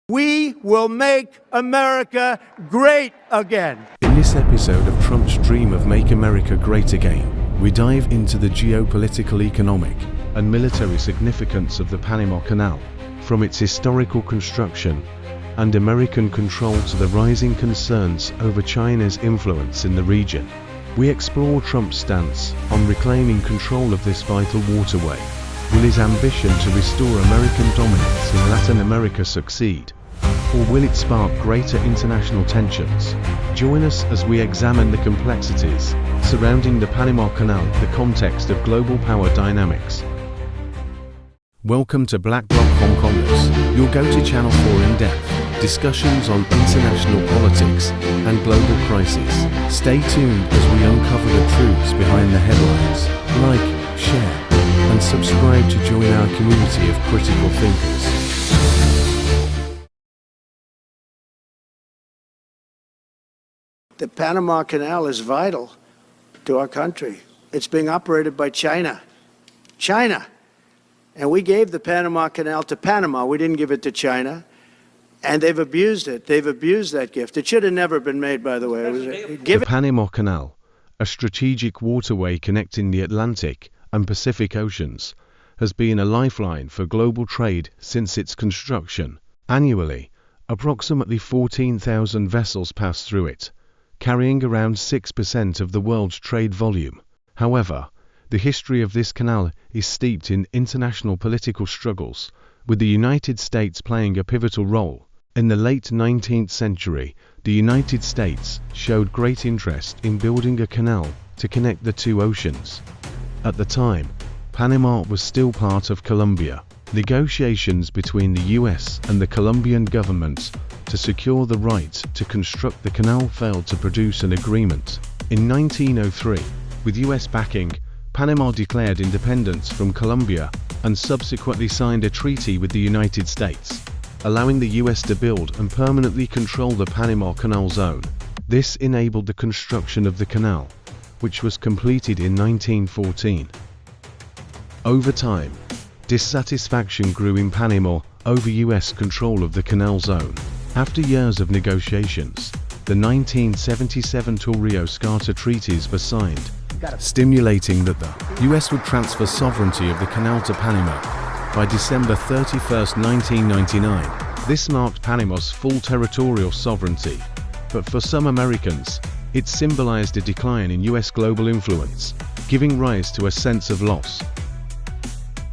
We will make America great again. In this episode of Trump's Dream of Make America Great Again, we dive into the geopolitical, economic, and military significance of the Panama Canal, from its historical construction and American control to the rising concerns over China's influence in the region. We explore Trump's stance on reclaiming control of this vital waterway. Will his ambition to restore American dominance in Latin America succeed? Or will it spark greater international tensions? Join us as we examine the complexities surrounding the Panama Canal, the context of global power dynamics. Welcome to Black Bloc Hong Kongers, your go-to channel for in-depth discussions on international politics and global crises. Stay tuned as we uncover the truths behind the headlines. Like, share, and subscribe to join our community of critical thinkers. The Panama Canal is vital to our country. It's being operated by China. And we gave the Panama Canal to Panama. We didn't give it to China. And they've abused it. They've abused that gift. It should have never been made, by the way. The Panama Canal, a strategic waterway connecting the Atlantic and Pacific Oceans, has been a lifeline for global trade since its construction. Annually, approximately 14,000 vessels pass through it, carrying around 6% of the world's trade volume. However, the history of this canal is steeped in international political struggles, with the United States playing a pivotal role. In the late 19th century, the United States showed great interest in building a canal to connect the two oceans. At the time, Panama was still part of Colombia. Negotiations between the US and the Colombian government to secure the right to construct the canal failed to produce an agreement. In 1903, with US backing, Panama declared independence from Colombia and subsequently signed a treaty with the United States, allowing the US to build and permanently control the Panama Canal zone. This enabled the construction of the canal, which was completed in 1914. Over time, dissatisfaction grew in Panama over US control of the canal zone. After years of negotiations, the 1977 Torrijos-Carter treaties were signed, stipulating that the US would transfer sovereignty of the canal to Panama by December 31, 1999. This marked Panama's full territorial sovereignty, but for some Americans, it symbolized a decline in US global influence, giving rise to a sense of loss.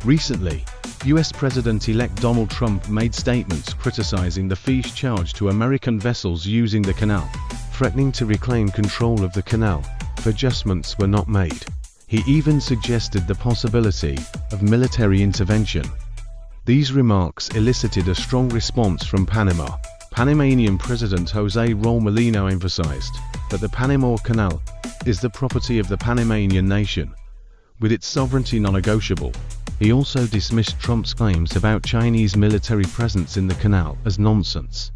Recently, US President-elect Donald Trump made statements criticizing the fees charged to American vessels using the canal, threatening to reclaim control of the canal if adjustments were not made. He even suggested the possibility of military intervention. These remarks elicited a strong response from Panama. Panamanian President José Raúl Mulino emphasized that the Panama Canal is the property of the Panamanian nation, with its sovereignty non-negotiable. He also dismissed Trump's claims about Chinese military presence in the canal as nonsense.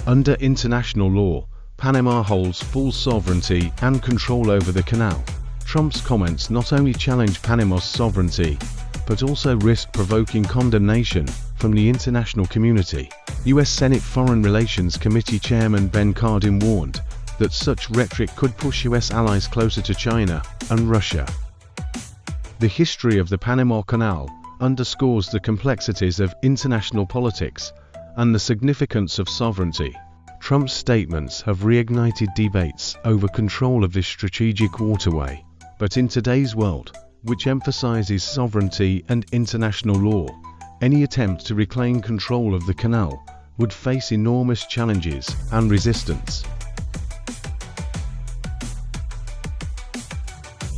Under international law, Panama holds full sovereignty and control over the canal. Trump's comments not only challenge Panama's sovereignty, but also risk provoking condemnation from the international community. US Senate Foreign Relations Committee Chairman Ben Cardin warned that such rhetoric could push US allies closer to China and Russia. The history of the Panama Canal underscores the complexities of international politics and the significance of sovereignty. Trump's statements have reignited debates over control of this strategic waterway. But in today's world, which emphasizes sovereignty and international law, any attempt to reclaim control of the canal would face enormous challenges and resistance.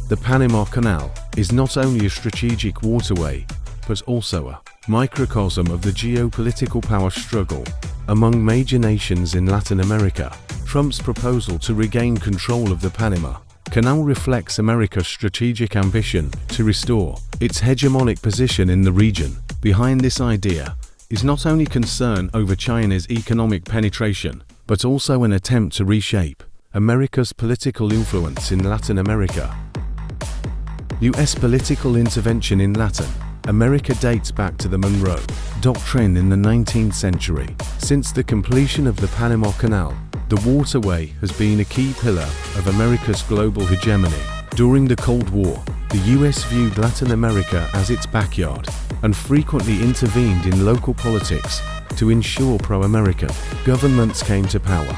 The Panama Canal is not only a strategic waterway, but also a microcosm of the geopolitical power struggle among major nations in Latin America. Trump's proposal to regain control of the Panama Canal reflects America's strategic ambition to restore its hegemonic position in the region. Behind this idea is not only concern over China's economic penetration, but also an attempt to reshape America's political influence in Latin America. US political intervention in Latin America dates back to the Monroe Doctrine in the 19th century. Since the completion of the Panama Canal, the waterway has been a key pillar of America's global hegemony. During the Cold War, the US viewed Latin America as its backyard and frequently intervened in local politics to ensure pro-American governments came to power.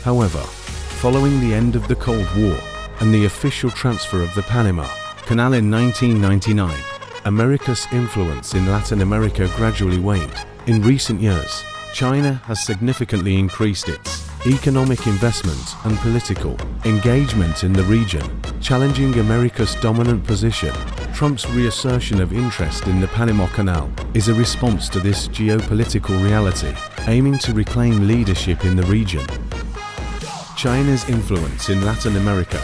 However, following the end of the Cold War and the official transfer of the Panama Canal in 1999, America's influence in Latin America gradually waned. In recent years, China has significantly increased its economic investment and political engagement in the region, challenging America's dominant position. Trump's reassertion of interest in the Panama Canal is a response to this geopolitical reality, aiming to reclaim leadership in the region. China's influence in Latin America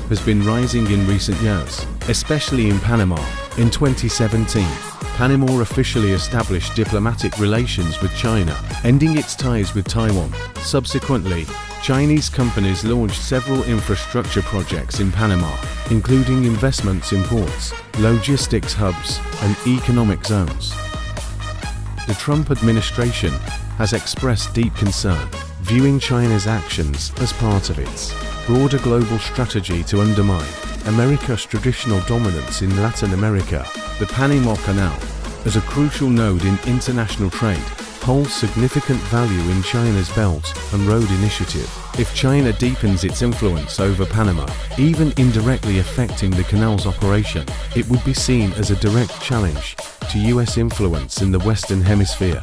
has been rising in recent years, especially in Panama. In 2017, Panama officially established diplomatic relations with China, ending its ties with Taiwan. Subsequently, Chinese companies launched several infrastructure projects in Panama, including investments in ports, logistics hubs, and economic zones. The Trump administration has expressed deep concern, viewing China's actions as part of its broader global strategy to undermine America's traditional dominance in Latin America. The Panama Canal, as a crucial node in international trade, holds significant value in China's Belt and Road Initiative. If China deepens its influence over Panama, even indirectly affecting the canal's operation, it would be seen as a direct challenge to US influence in the Western Hemisphere.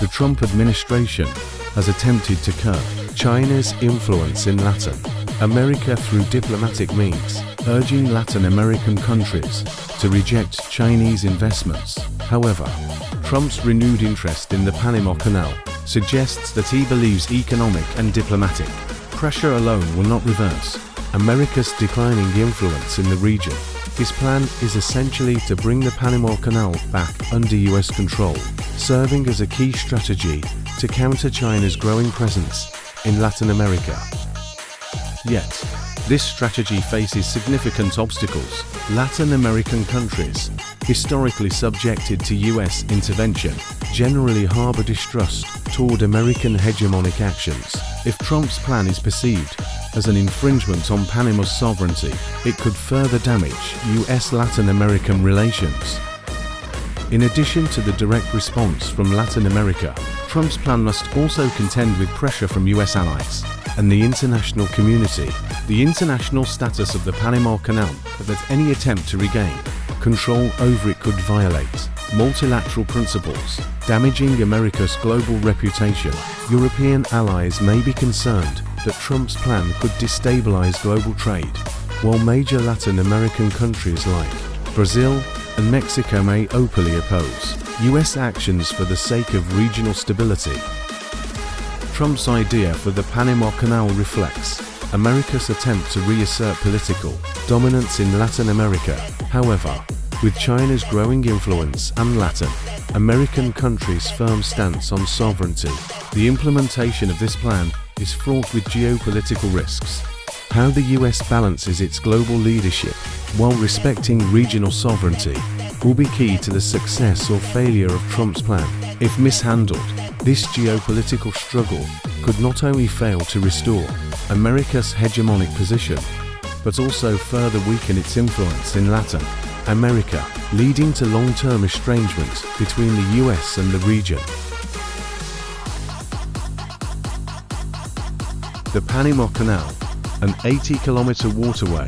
The Trump administration has attempted to curb China's influence in Latin America through diplomatic means, urging Latin American countries to reject Chinese investments. However, Trump's renewed interest in the Panama Canal suggests that he believes economic and diplomatic pressure alone will not reverse America's declining influence in the region. His plan is essentially to bring the Panama Canal back under US control, serving as a key strategy to counter China's growing presence in Latin America. Yet, this strategy faces significant obstacles. Latin American countries, historically subjected to US intervention, generally harbor distrust toward American hegemonic actions. If Trump's plan is perceived as an infringement on Panama's sovereignty, it could further damage US-Latin American relations. In addition to the direct response from Latin America, Trump's plan must also contend with pressure from US allies and the international community. The international status of the Panama Canal, that any attempt to regain control over it could violate multilateral principles, damaging America's global reputation. European allies may be concerned that Trump's plan could destabilize global trade, while major Latin American countries like Brazil and Mexico may openly oppose US actions for the sake of regional stability. Trump's idea for the Panama Canal reflects America's attempt to reassert political dominance in Latin America. However, with China's growing influence and Latin American countries' firm stance on sovereignty, the implementation of this plan is fraught with geopolitical risks. How the US balances its global leadership while respecting regional sovereignty will be key to the success or failure of Trump's plan. If mishandled, this geopolitical struggle could not only fail to restore America's hegemonic position, but also further weaken its influence in Latin America, leading to long-term estrangement between the US and the region. The Panama Canal, an 80-kilometer waterway,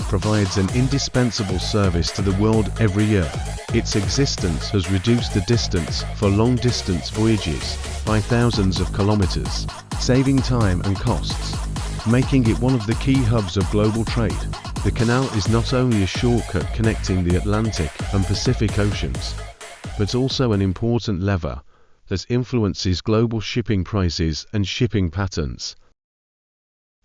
provides an indispensable service to the world every year. Its existence has reduced the distance for long-distance voyages by thousands of kilometers, saving time and costs, making it one of the key hubs of global trade. The canal is not only a shortcut connecting the Atlantic and Pacific Oceans, but also an important lever that influences global shipping prices and shipping patterns.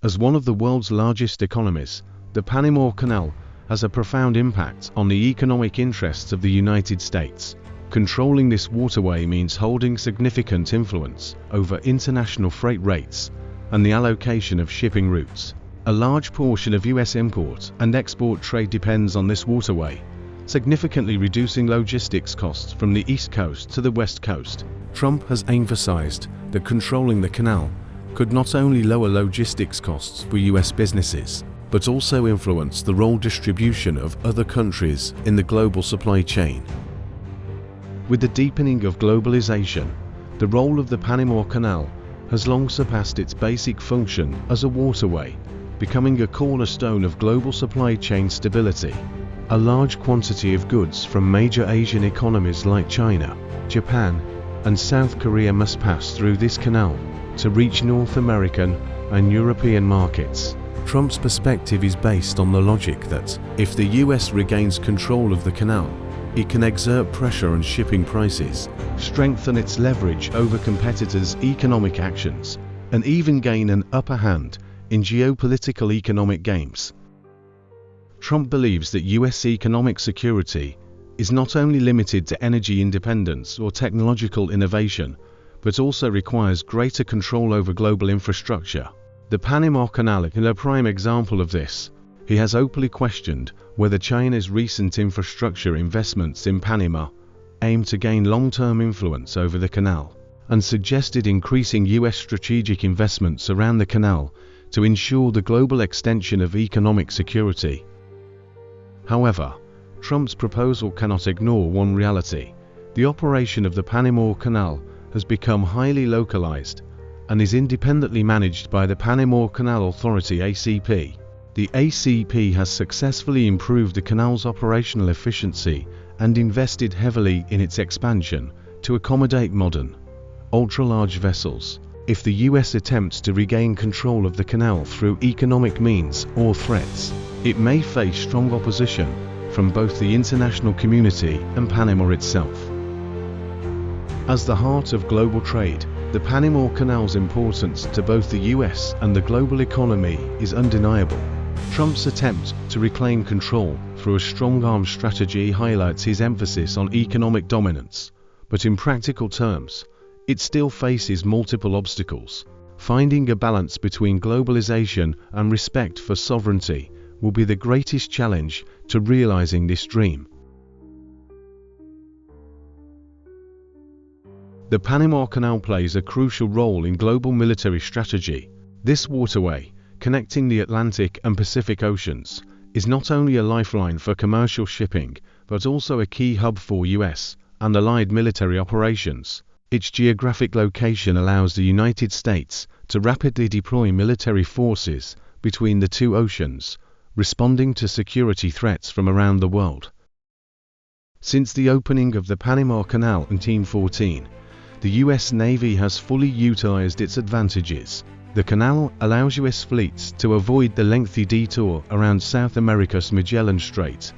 As one of the world's largest economies, the Panama Canal has a profound impact on the economic interests of the United States. Controlling this waterway means holding significant influence over international freight rates and the allocation of shipping routes. A large portion of US import and export trade depends on this waterway, significantly reducing logistics costs from the East Coast to the West Coast. Trump has emphasized that controlling the canal could not only lower logistics costs for US businesses, but also influence the role distribution of other countries in the global supply chain. With the deepening of globalization, the role of the Panama Canal has long surpassed its basic function as a waterway, becoming a cornerstone of global supply chain stability. A large quantity of goods from major Asian economies like China, Japan, and South Korea must pass through this canal to reach North American and European markets. Trump's perspective is based on the logic that if the US regains control of the canal, it can exert pressure on shipping prices, strengthen its leverage over competitors' economic actions, and even gain an upper hand in geopolitical economic games. Trump believes that US economic security is not only limited to energy independence or technological innovation, but also requires greater control over global infrastructure. The Panama Canal is a prime example of this. He has openly questioned whether China's recent infrastructure investments in Panama aim to gain long-term influence over the canal, and suggested increasing US strategic investments around the canal to ensure the global extension of economic security. However, Trump's proposal cannot ignore one reality. The operation of the Panama Canal has become highly localized and is independently managed by the Panama Canal Authority (ACP). The ACP has successfully improved the canal's operational efficiency and invested heavily in its expansion to accommodate modern, ultra-large vessels. If the US attempts to regain control of the canal through economic means or threats, it may face strong opposition from both the international community and Panama itself. As the heart of global trade, the Panama Canal's importance to both the US and the global economy is undeniable. Trump's attempt to reclaim control through a strong-arm strategy highlights his emphasis on economic dominance, but in practical terms, it still faces multiple obstacles. Finding a balance between globalization and respect for sovereignty will be the greatest challenge to realizing this dream. The Panama Canal plays a crucial role in global military strategy. This waterway, connecting the Atlantic and Pacific Oceans, is not only a lifeline for commercial shipping, but also a key hub for US and allied military operations. Its geographic location allows the United States to rapidly deploy military forces between the two oceans, responding to security threats from around the world. Since the opening of the Panama Canal in 1914, the US Navy has fully utilized its advantages. The canal allows US fleets to avoid the lengthy detour around South America's Magellan Strait,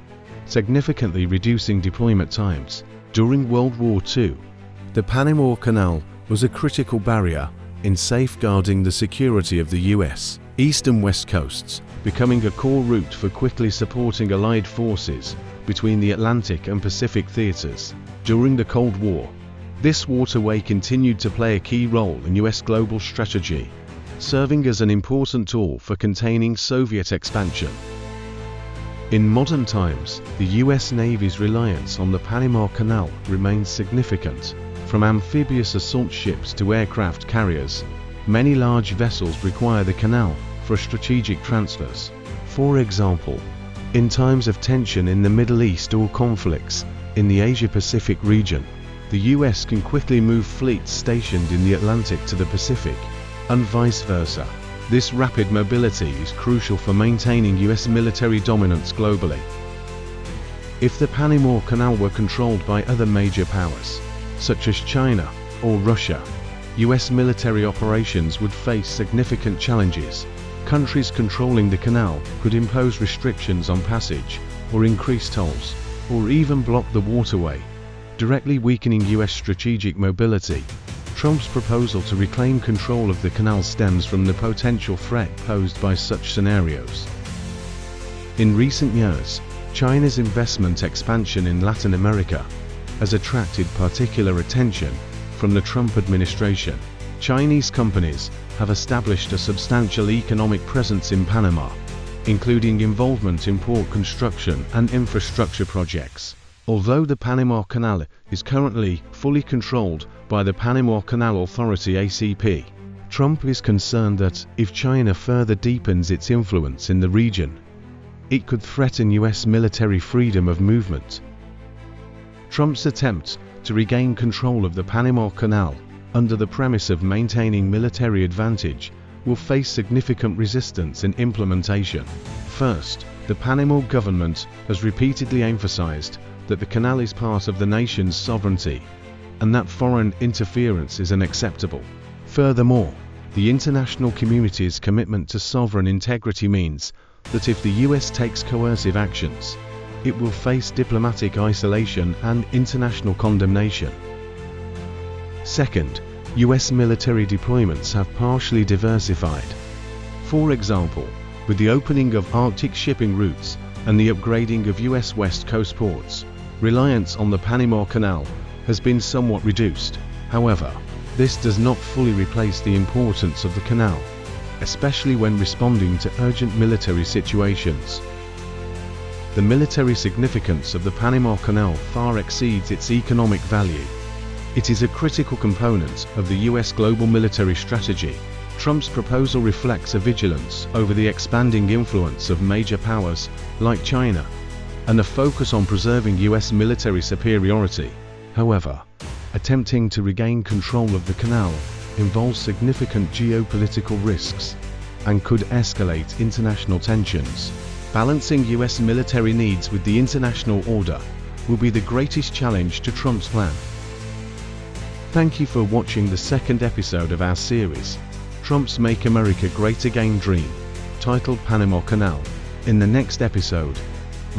significantly reducing deployment times. During World War II, the Panama Canal was a critical barrier in safeguarding the security of the US East and West coasts, becoming a core route for quickly supporting Allied forces between the Atlantic and Pacific theaters. During the Cold War, this waterway continued to play a key role in US global strategy, serving as an important tool for containing Soviet expansion. In modern times, the US Navy's reliance on the Panama Canal remains significant. From amphibious assault ships to aircraft carriers, many large vessels require the canal for strategic transfers. For example, in times of tension in the Middle East or conflicts in the Asia-Pacific region, the US can quickly move fleets stationed in the Atlantic to the Pacific, and vice versa. This rapid mobility is crucial for maintaining US military dominance globally. If the Panama Canal were controlled by other major powers, such as China or Russia, US military operations would face significant challenges. Countries controlling the canal could impose restrictions on passage, or increase tolls, or even block the waterway, directly weakening US strategic mobility. Trump's proposal to reclaim control of the canal stems from the potential threat posed by such scenarios. In recent years, China's investment expansion in Latin America has attracted particular attention from the Trump administration. Chinese companies have established a substantial economic presence in Panama, including involvement in port construction and infrastructure projects. Although the Panama Canal is currently fully controlled by the Panama Canal Authority (ACP), Trump is concerned that if China further deepens its influence in the region, it could threaten US military freedom of movement. Trump's attempt to regain control of the Panama Canal under the premise of maintaining military advantage will face significant resistance in implementation. First, the Panama government has repeatedly emphasized that the canal is part of the nation's sovereignty and that foreign interference is unacceptable. Furthermore, the international community's commitment to sovereign integrity means that if the US takes coercive actions, it will face diplomatic isolation and international condemnation. Second, US military deployments have partially diversified. For example, with the opening of Arctic shipping routes and the upgrading of US West Coast ports, reliance on the Panama Canal has been somewhat reduced. However, this does not fully replace the importance of the canal, especially when responding to urgent military situations. The military significance of the Panama Canal far exceeds its economic value. It is a critical component of the US global military strategy. Trump's proposal reflects a vigilance over the expanding influence of major powers like China and a focus on preserving US military superiority. However, attempting to regain control of the canal involves significant geopolitical risks and could escalate international tensions. Balancing US military needs with the international order will be the greatest challenge to Trump's plan. Thank you for watching the second episode of our series, Trump's Make America Great Again Dream, titled Panama Canal. In the next episode,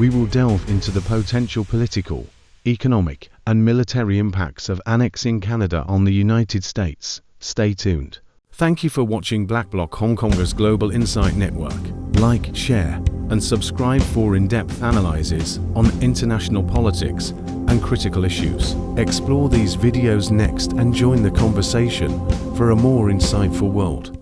we will delve into the potential political, economic, and military impacts of annexing Canada on the United States. Stay tuned. Thank you for watching Black Bloc Hong Konger's Global Insight Network. Like, share, and subscribe for in-depth analyses on international politics and critical issues. Explore these videos next and join the conversation for a more insightful world.